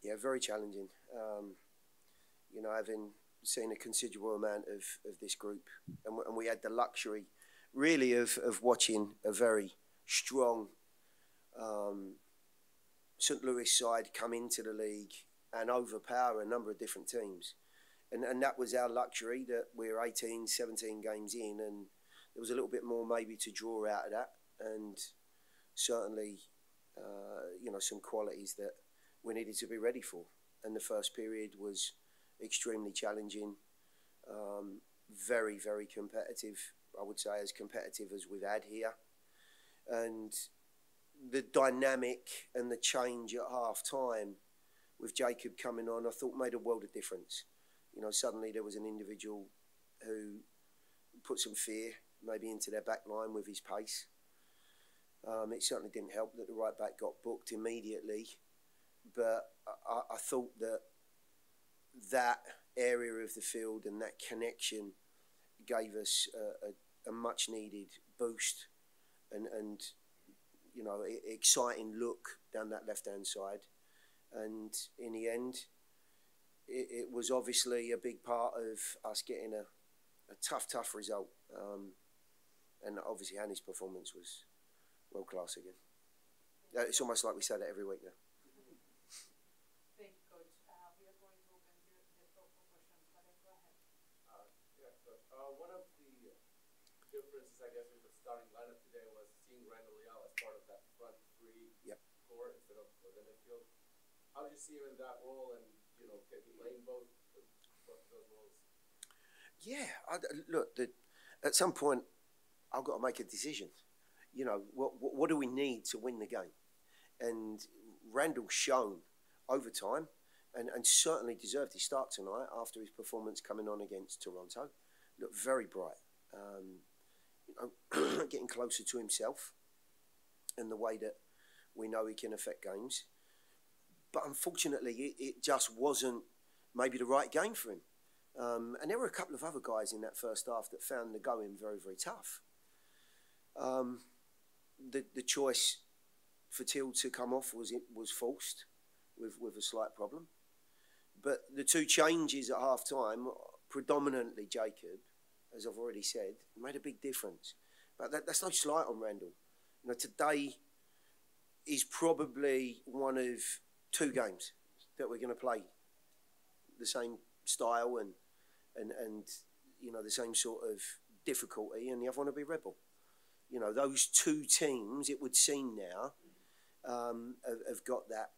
Yeah, very challenging. You know, having seen a considerable amount of this group, and we had the luxury, really, of watching a very strong St. Louis side come into the league and overpower a number of different teams. And that was our luxury, that we're 18, 17 games in, and there was a little bit more maybe to draw out of that. And certainly, you know, some qualities that we needed to be ready for. And the first period was extremely challenging, very, very competitive. I would say as competitive as we've had here. And the dynamic and the change at half time with Jacob coming on, I thought made a world of difference. You know, suddenly there was an individual who put some fear maybe into their back line with his pace. It certainly didn't help that the right back got booked immediately, but I thought that that area of the field and that connection gave us a much needed boost and you know, exciting look down that left-hand side. And in the end, it was obviously a big part of us getting a tough result. And obviously Hany's performance was world class again. It's almost like we say that every week now. Thank you, Coach. We are going to open the floor for questions, but go ahead. Yeah, Coach. One of the differences, I guess, with the starting lineup today was seeing Randall Leal as part of that front three core instead of the midfield. How did you see him in that role, and you know, can he play in both of those roles? Yeah, look, at some point, I've got to make a decision. You know, what do we need to win the game? And Randall's shown over time, and certainly deserved his start tonight after his performance coming on against Toronto. Looked very bright, you know, getting closer to himself in the way that we know he can affect games. But unfortunately, it just wasn't maybe the right game for him. And there were a couple of other guys in that first half that found the going very, very tough. The choice for Till to come off was forced with a slight problem. But the two changes at half time, predominantly Jacob, as I've already said, made a big difference. But that's no slight on Randall. You know, today is probably one of two games that we're going to play the same style and you know, the same sort of difficulty, and the other one will be Red Bull. You know, those two teams, it would seem now, have got that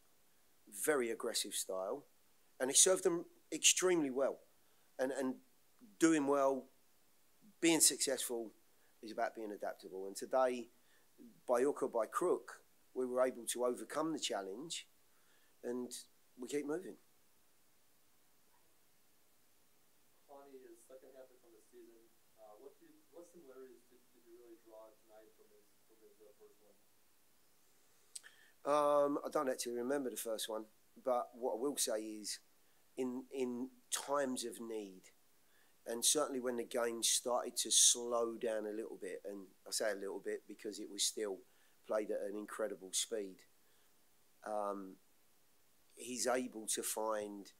very aggressive style, and it served them extremely well. And doing well, being successful is about being adaptable. And today, by hook or by crook, we were able to overcome the challenge, and we keep moving. Hany, his second half from the season, what similarities did you really draw tonight from his first one? I don't actually remember the first one, but what I will say is, in times of need, and certainly when the game started to slow down a little bit, and I say a little bit because it was still played at an incredible speed, he's able to find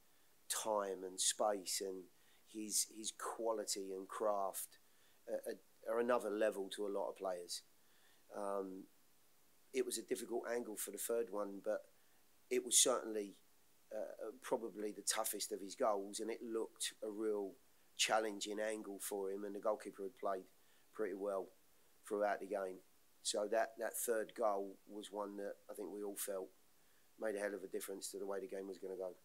time and space, and his quality and craft are another level to a lot of players. It was a difficult angle for the third one, but it was certainly probably the toughest of his goals, and it looked a real challenging angle for him, and the goalkeeper had played pretty well throughout the game. So that third goal was one that I think we all felt made a hell of a difference to the way the game was going to go.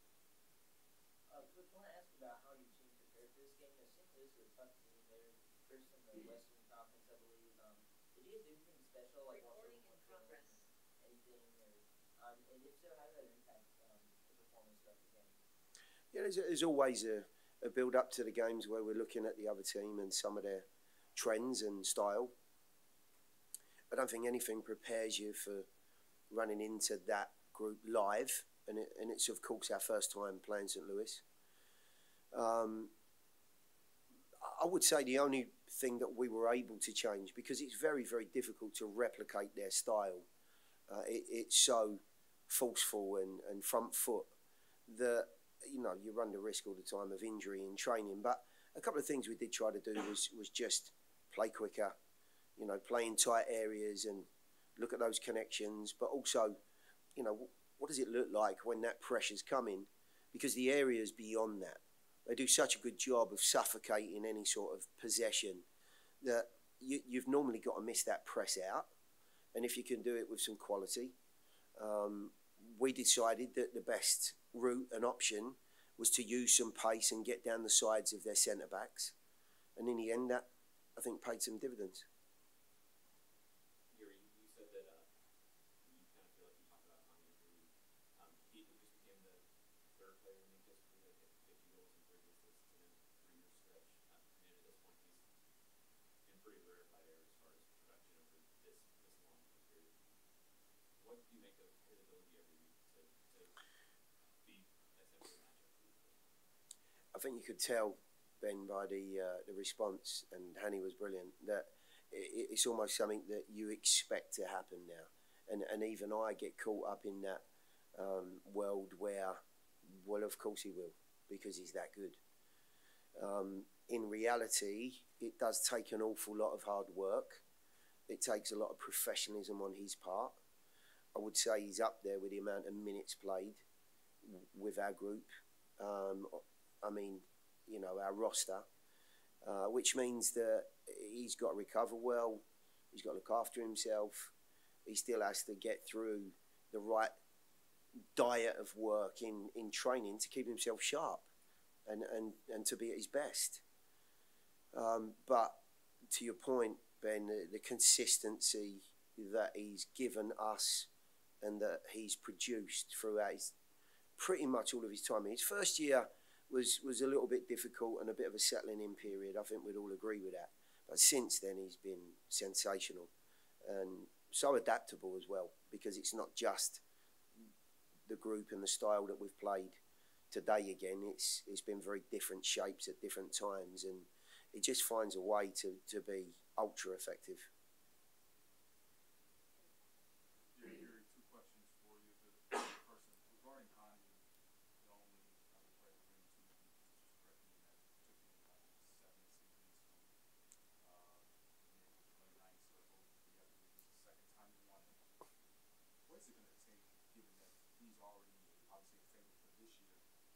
I want to ask about how your team prepared for this game. St. Louis is a tough team. They're first in the Western Conference, I believe. Did you guys do anything special, like Recording in progress. Anything, or and if so, how did that impact the performance throughout the game? Yeah, there's always a build up to the games where we're looking at the other team and some of their trends and style. I don't think anything prepares you for running into that group live, and it's of course our first time playing St. Louis. I would say the only thing that we were able to change, because it's very, very difficult to replicate their style. It's so forceful and front foot that, you know, you run the risk all the time of injury in training. But a couple of things we did try to do was just play quicker, you know, play in tight areas and look at those connections. But also, you know, what does it look like when that pressure's coming? Because the areas beyond that, they do such a good job of suffocating any sort of possession that you've normally got to miss that press out. And if you can do it with some quality, we decided that the best route and option was to use some pace and get down the sides of their centre-backs. And in the end, that, I think, paid some dividends. Gary, you said that you kind of feel like you talked about Hany who he just became the third player in league history that hit 50 goals and 30 assists in a 3-year stretch. And at this point, he's in pretty rarefied air as far as production over this long of a period. What do you make of his ability every week to be essentially a matchup for you? I think you could tell, Ben, by the response, and Hany was brilliant, that it's almost something that you expect to happen now. And even I get caught up in that world where, well, of course he will, because he's that good. In reality, it does take an awful lot of hard work. It takes a lot of professionalism on his part. I would say he's up there with the amount of minutes played with our group. I mean, you know, our roster, which means that he's got to recover well, he's got to look after himself, he still has to get through the right diet of work in training to keep himself sharp and to be at his best. But to your point, Ben, the consistency that he's given us and that he's produced throughout pretty much all of his time. His first year was a little bit difficult and a bit of a settling in period. I think we'd all agree with that. But since then, he's been sensational and so adaptable as well, because it's not just the group and the style that we've played today again. It's been very different shapes at different times, and it just finds a way to be ultra effective. Here, two questions for you. The first, regarding Hany, the only other player to win 2 MVPs, correct me, that took him like 7 seasons from mid to late 90s to over the other year. This is the second time he won it. What's it going to take, given that he's already obviously a favorite for this year, to repeat?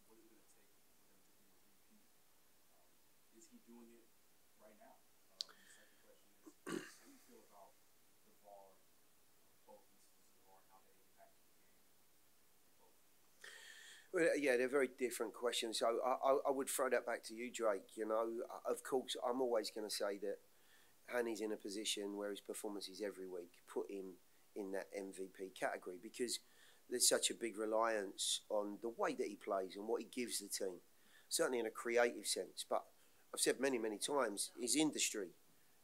What is it going to take for him to be a repeat? Is he doing it right now? The second question is, how do you feel about the VAR, both instances of the VAR, and how they impacted the game? Both. Well, yeah, they're very different questions. So I would throw that back to you, Drake. You know, of course, I'm always going to say that Hany's in a position where his performances every week put him in that MVP category, because there's such a big reliance on the way that he plays and what he gives the team, certainly in a creative sense. But I've said many, many times, his industry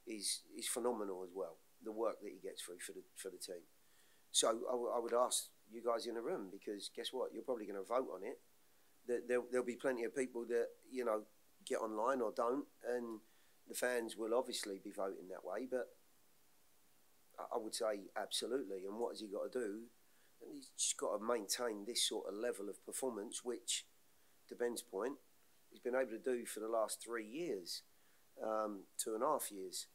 is phenomenal as well, the work that he gets through for the team. So I would ask you guys in the room, because guess what? You're probably going to vote on it. There'll be plenty of people that, you know, get online or don't, and the fans will obviously be voting that way. But I would say absolutely. And what has he got to do? And he's just got to maintain this sort of level of performance, which, to Ben's point, he's been able to do for the last 3 years, 2.5 years.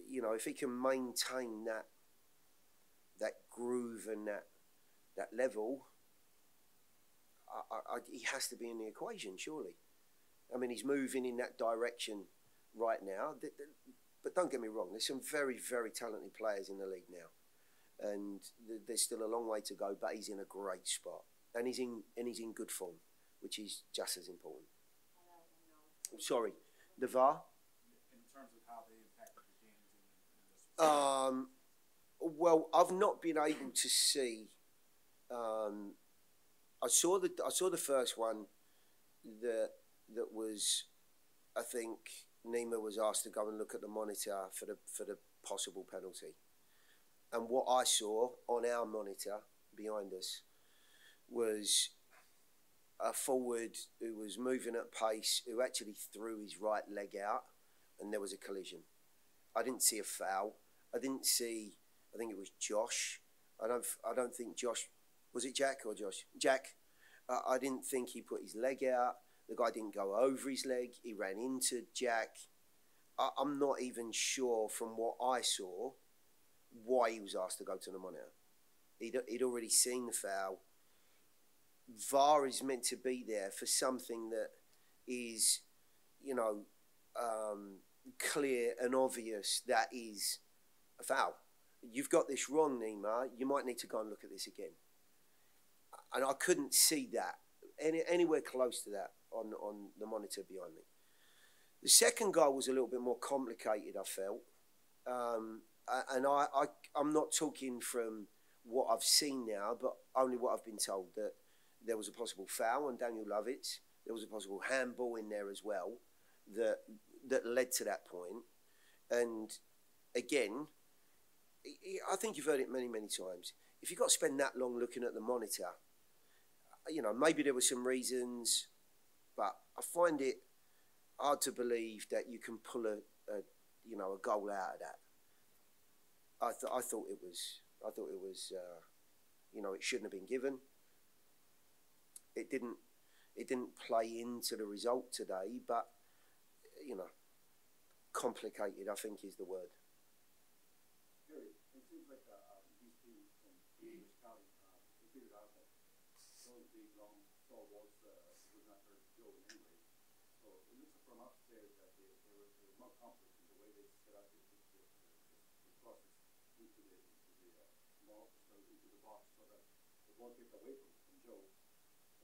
You know, if he can maintain that groove and that level, he has to be in the equation, surely. I mean, he's moving in that direction right now. But don't get me wrong, there's some very, very talented players in the league now, and there's still a long way to go. But he's in a great spot, and he's in good form, which is just as important. Sorry, the VAR. In terms of how they impacted the games in this. Well, I've not been able to see. I saw the first one that was, I think Nima was asked to go and look at the monitor for the possible penalty, and what I saw on our monitor behind us was a forward who was moving at pace, who actually threw his right leg out, and there was a collision. I didn't see a foul. I didn't see. I think it was Josh. I don't think Josh. Was it Jack or Josh? Jack. I didn't think he put his leg out. The guy didn't go over his leg. He ran into Jack. I'm not even sure from what I saw why he was asked to go to the monitor. He'd already seen the foul. VAR is meant to be there for something that is, clear and obvious that is a foul. You've got this wrong, Nima. You might need to go and look at this again. And I couldn't see that anywhere close to that on the monitor behind me. The second goal was a little bit more complicated, I felt. And I'm not talking from what I've seen now, but only what I've been told, that there was a possible foul on Daniel Lovitz. There was a possible handball in there as well that led to that point. And again, I think you've heard it many, many times. If you've got to spend that long looking at the monitor, maybe there were some reasons, but I find it hard to believe that you can pull a goal out of that. I thought it was, it shouldn't have been given. It didn't play into the result today, but, complicated, I think, is the word. Gary, it seems like these teams from English County, they figured out that those big, long, tall walls would not hurt Joe in any way. So it looks like from upstairs that they were more complex in the way they set up the crosses into the box, so that the ball kept away from Joe.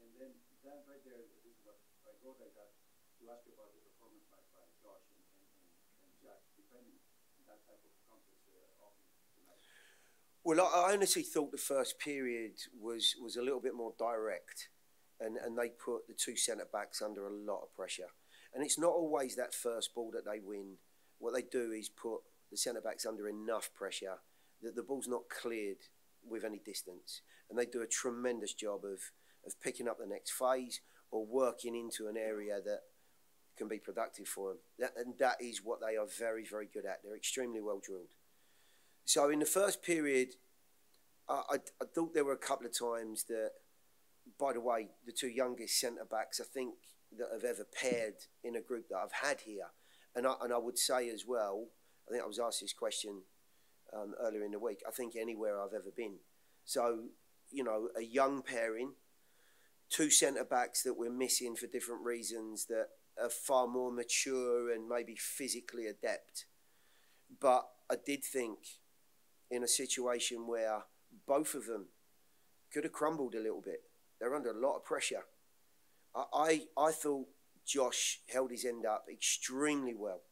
And then that right there, this is what I wrote. I got to ask you about the performance by Josh and Jack defending that type of complex offense tonight. Well, I honestly thought the first period was a little bit more direct, and they put the two centre-backs under a lot of pressure. And it's not always that first ball that they win. What they do is put the centre-backs under enough pressure that the ball's not cleared with any distance. And they do a tremendous job of picking up the next phase or working into an area that can be productive for them. And that is what they are very, very good at. They're extremely well drilled. So in the first period, I thought there were a couple of times that, by the way, the two youngest centre-backs, I think, that have ever paired in a group that I've had here. And I would say as well, I think I was asked this question earlier in the week, I think anywhere I've ever been. So, a young pairing, two centre-backs that we're missing for different reasons, that are far more mature and maybe physically adept. But I did think in a situation where both of them could have crumbled a little bit. They're under a lot of pressure. I thought Josh held his end up extremely well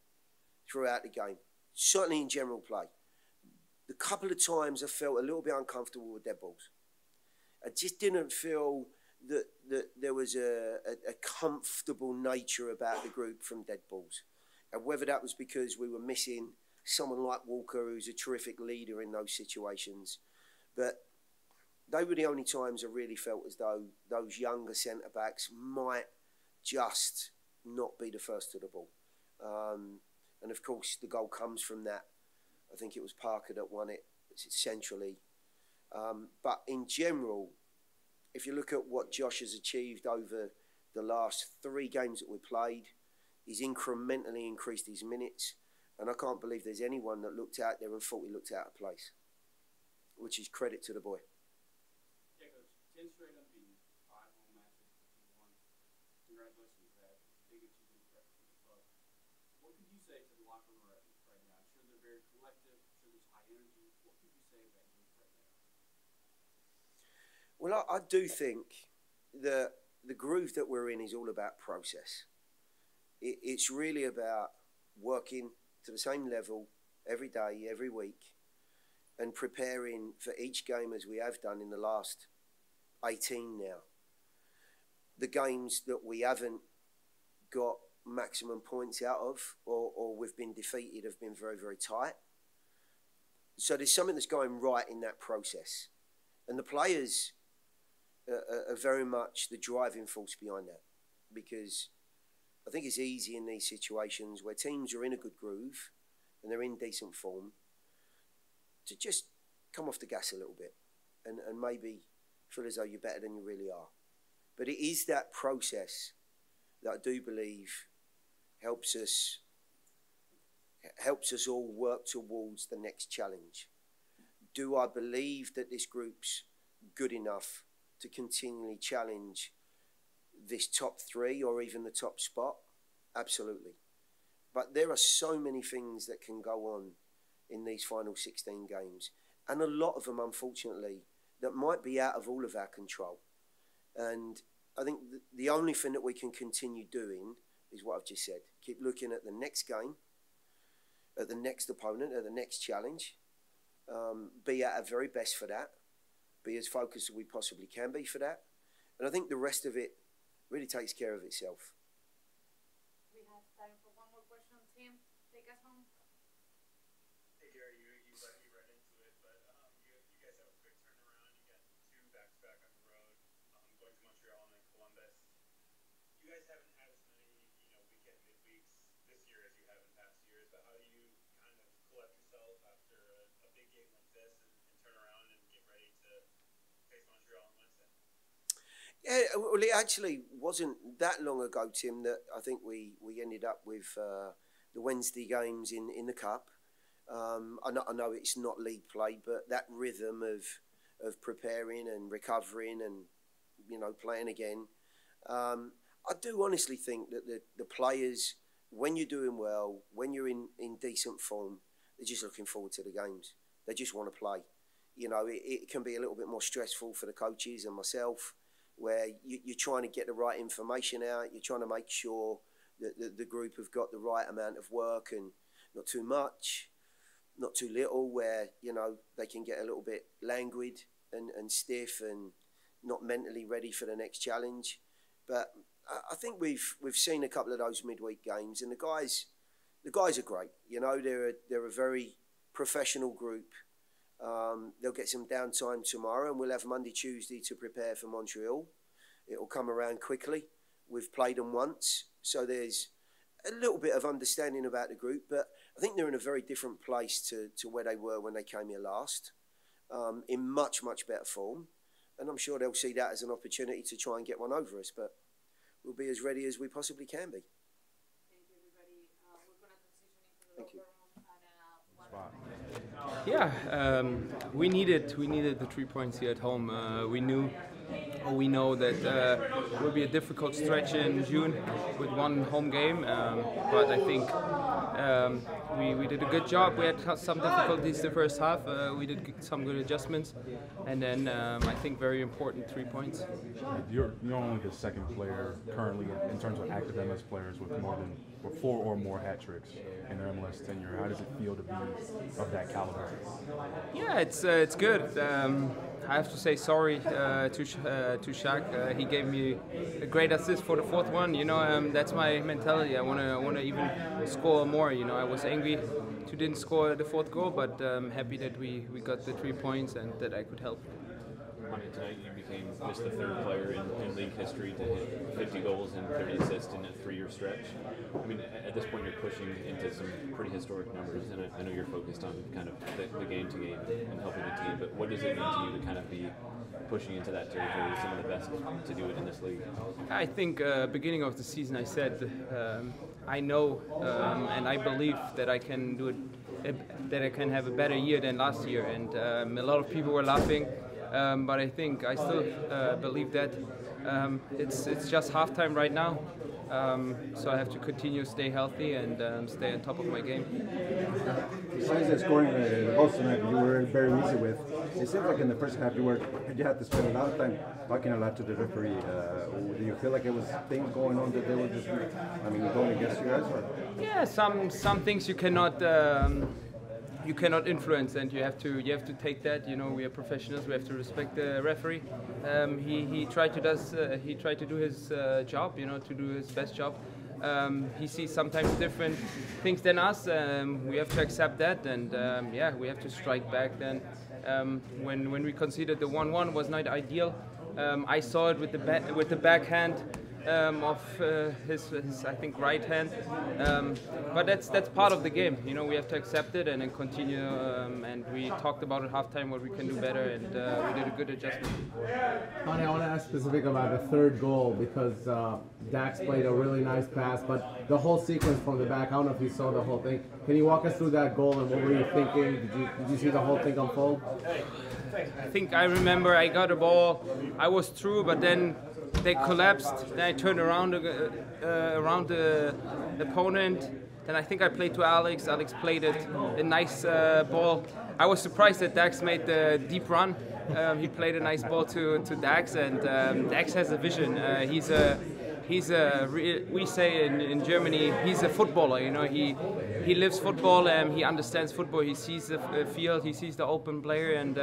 throughout the game, certainly in general play. The couple of times I felt a little bit uncomfortable with dead balls. I just didn't feel that there was a comfortable nature about the group from dead balls. And whether that was because we were missing someone like Walker, who's a terrific leader in those situations. But they were the only times I really felt as though those younger centre-backs might just not be the first to the ball. And of course, the goal comes from that. I think it was Parker that won it centrally. But in general, if you look at what Josh has achieved over the last 3 games that we played, he's incrementally increased his minutes. And I can't believe there's anyone that looked out there and thought he looked out of place, which is credit to the boy. Yeah, Coach, 10 straight unbeaten, 5 home matches, 51. Congratulations for that. Big achievement for the club. What could you say to the locker room right now? I'm sure they're very collective. I'm sure there's high energy. What could you say about that group right now? Well, I do think that the groove that we're in is all about process. It's really about working to the same level every day, every week, and preparing for each game as we have done in the last 18 now. The games that we haven't got maximum points out of or we've been defeated have been very, very tight. So there's something that's going right in that process. And the players are very much the driving force behind that, because I think it's easy in these situations where teams are in a good groove and they're in decent form to just come off the gas a little bit and maybe feel as though you're better than you really are. But it is that process that I do believe helps us all work towards the next challenge. Do I believe that this group's good enough to continually challenge this top 3 or even the top spot? Absolutely. But there are so many things that can go on in these final 16 games, and a lot of them, unfortunately, that might be out of all of our control. And I think the only thing that we can continue doing is what I've just said. Keep looking at the next game, at the next opponent, at the next challenge. Be at our very best for that. Be as focused as we possibly can be for that. And I think the rest of it really takes care of itself. We have time for one more question. Tim, take us home. Hey Gary, you right into it, but you guys have a quick turnaround. You got 2 back-to-back on the road, going to Montreal and then Columbus. You guys haven't had as many, weekend midweeks this year as you have in past years, but how do you kind of collect yourself after a big game like this and turn around and get ready to face Montreal on Wednesday? Yeah, well, it actually wasn't that long ago, Tim, that I think we ended up with the Wednesday games in the Cup. I know it's not league play, but that rhythm of preparing and recovering and, playing again. I do honestly think that the players, when you're doing well, when you're in decent form, they're just looking forward to the games. They just want to play. It can be a little bit more stressful for the coaches and myself, where you're trying to get the right information out. You're trying to make sure that the group have got the right amount of work and not too much, not too little, where, they can get a little bit languid and stiff and not mentally ready for the next challenge. But I think we've seen a couple of those midweek games, and the guys are great. They're a very professional group. They'll get some downtime tomorrow, and we'll have Monday, Tuesday to prepare for Montreal. It'll come around quickly. We've played them once, so there's a little bit of understanding about the group, but I think they're in a very different place to where they were when they came here last, in much, much better form. And I'm sure they'll see that as an opportunity to try and get one over us, but we'll be as ready as we possibly can be. Thank you, everybody. We're going to transition into the Thank you. Yeah, we needed the 3 points here at home. We know that it will be a difficult stretch in June with 1 home game, but I think we did a good job. We had some difficulties the first half. We did some good adjustments, and then I think very important 3 points. You're only the second player currently in terms of active MLS players with 4 or more hat tricks in their MLS tenure. How does it feel to be of that caliber? Yeah, it's good. I have to say sorry to Shaq. He gave me a great assist for the 4th one. That's my mentality. I want to even score more. I was angry to didn't score the 4th goal, but I'm happy that we got the 3 points and that I could help. Tonight you became just the 3rd player in league history to hit 50 goals and 30 assists in a 3-year stretch. I mean, at this point you're pushing into some pretty historic numbers, and I know you're focused on kind of the game-to-game and helping the team, but what does it mean to you to kind of be pushing into that territory with some of the best to do it in this league? I think beginning of the season I said I know and I believe that I can do it, that I can have a better year than last year, and a lot of people were laughing. But I think I still believe that it's just halftime right now, so I have to continue to stay healthy and stay on top of my game. Besides the scoring the goals tonight, you were very easy with. It seems like in the first half you had to spend a lot of time talking a lot to the referee. Do you feel like it was things going on that they were just, going against you guys? Or? Yeah, some things you cannot influence, and you have to take that. We are professionals. We have to respect the referee. He tried to do his job. To do his best job. He sees sometimes different things than us. We have to accept that, and we have to strike back. Then when we conceded the 1-1 was not ideal. I saw it with the backhand. of his I think right hand, but that's part of the game. You know, we have to accept it and then continue. And we talked about at halftime what we can do better, and we did a good adjustment. Hany, I want to ask specific about the third goal because Dax played a really nice pass, but the whole sequence from the back, I don't know if you saw the whole thing. Can you walk us through that goal and what were you thinking? Did you see the whole thing unfold? I think I remember I got a ball, I was through, but then they collapsed. Then I turned around the opponent. Then I think I played to Alex. Alex played it, a nice ball. I was surprised that Dax made the deep run. He played a nice ball to Dax, and Dax has a vision. We say in Germany, he's a footballer. You know, he lives football. He understands football. He sees the field. He sees the open player. And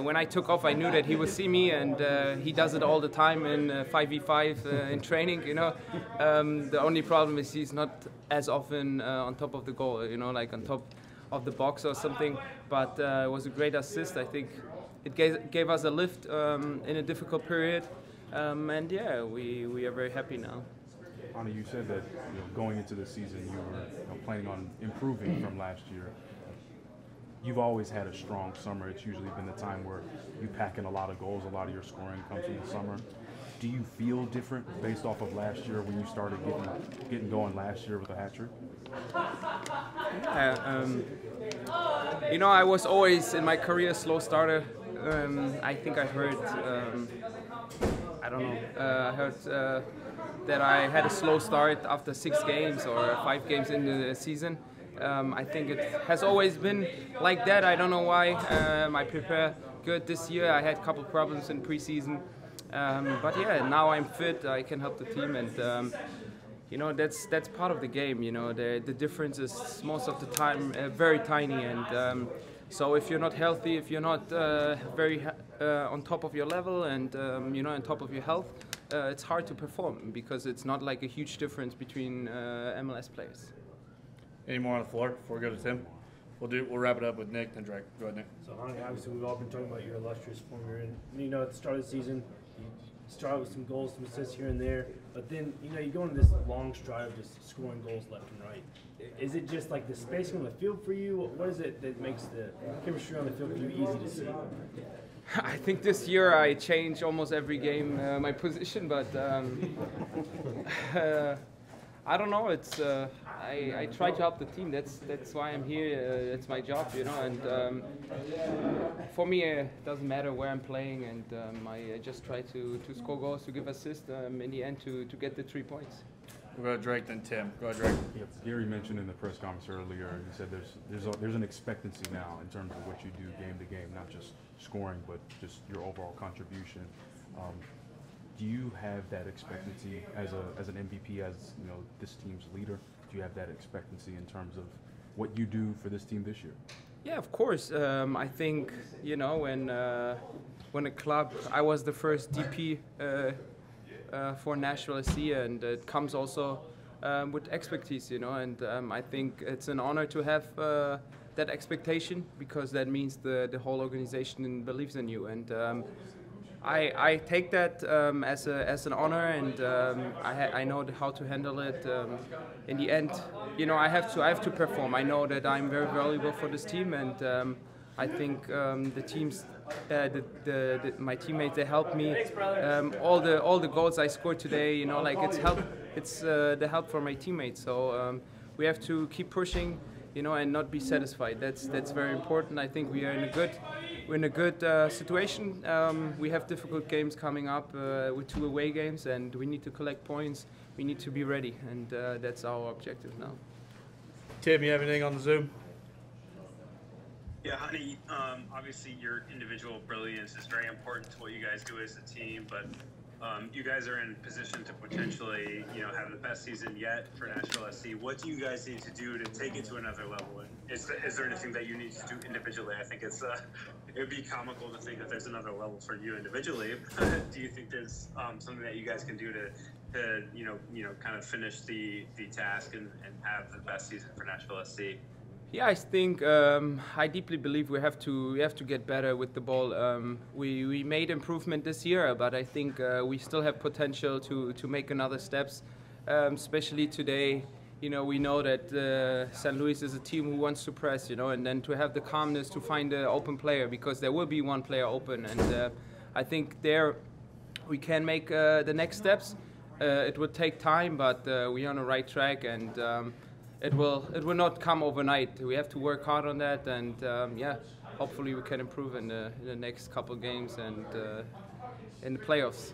when I took off, I knew that he would see me, and he does it all the time in 5v5 in training. You know, the only problem is he's not as often on top of the goal. You know, like on top of the box or something. But it was a great assist. I think it gave us a lift in a difficult period. And yeah, we are very happy now. Hany, you said that going into the season you were planning on improving from last year. You've always had a strong summer. It's usually been the time where you pack in a lot of goals, a lot of your scoring comes from the summer. Do you feel different based off of last year when you started getting going last year with a hat trick? You know, I was always in my career a slow starter. I think I heard. I don't know. I heard that I had a slow start after 6 games or 5 games into the season. I think it has always been like that. I don't know why. I prepare good this year. I had a couple problems in preseason, but yeah, now I'm fit. I can help the team, and you know, that's part of the game. You know, the difference is most of the time very tiny, and so if you're not healthy, if you're not very on top of your level and you know, on top of your health, it's hard to perform because it's not like a huge difference between MLS players. Any more on the floor before we go to Tim? We'll wrap it up with Nick, then Drake. Go ahead, Nick. So Hany, obviously we've all been talking about your illustrious form you're in. You know, at the start of the season, you started with some goals, some assists here and there, but then you know you go into this long stride of just scoring goals left and right. Is it just like the spacing on the field for you? What is it that makes the chemistry on the field for you easy to see? I think this year I change almost every game my position, but I don't know. It's I try to help the team. That's why I'm here. It's my job, you know. And for me, it doesn't matter where I'm playing, and I just try to score goals, to give assists. In the end, to get the 3 points. We'll go to Drake, then Tim. Go ahead, Drake. Yeah, Gary mentioned in the press conference earlier. He said there's an expectancy now in terms of what you do game to game, not just scoring, but just your overall contribution. Do you have that expectancy as an MVP, as you know, this team's leader? Do you have that expectancy in terms of what you do for this team this year? Yeah, of course. I think, you know, when a club, I was the first DP for Nashville SC, and it comes also with expertise, you know, and I think it's an honor to have that expectation, because that means the whole organization believes in you, and I take that as an honor, and I know how to handle it. In the end, you know, I have to perform. I know that I'm very valuable for this team, and I think the teams, my teammates, they helped me. All the goals I scored today, you know, like it's the help from my teammates. So we have to keep pushing, you know, and not be satisfied. That's very important. I think we are in a good situation. We have difficult games coming up with 2 away games, and we need to collect points. We need to be ready, and that's our objective now. Tim, you have anything on the Zoom? Yeah, Hany, obviously your individual brilliance is very important to what you guys do as a team, but you guys are in position to potentially, you know, have the best season yet for Nashville SC. What do you guys need to do to take it to another level? And is there anything that you need to do individually? I think it would be comical to think that there's another level for you individually. Do you think there's something that you guys can do to you know, kind of finish the task and have the best season for Nashville SC? Yeah, I think I deeply believe we have to get better with the ball. We made improvement this year, but I think we still have potential to make another steps. Especially today, we know that St. Louis is a team who wants to press, and then to have the calmness to find an open player, because there will be one player open, and I think there we can make the next steps. It would take time, but we're on the right track, and it will not come overnight. We have to work hard on that, and hopefully we can improve in the next couple games and in the playoffs.